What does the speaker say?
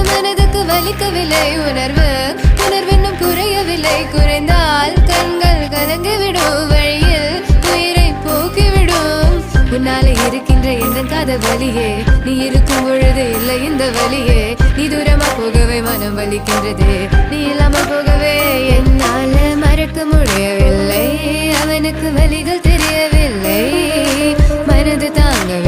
மனதுக்கு வலிக்கவில்லை உணர்வு உணர்வென்னும் குறையவில்லை குறைந்தால் கண்கள் கலங்கிவிடும் வழியில் உயிரை போக்கிவிடும் உன்னாலே இருக்கின்ற எந்த காதல் வலியே நீ இருக்கும் பொழுது இல்லை இந்த வலியே நீ தூரமா போகவே மனம் வலிக்கின்றது நீ இல்லாமல் போகவே என்னால மறக்க முடியவில்லை அவனுக்கு வலிகள் தெரியவில்லை மனது தாங்கவே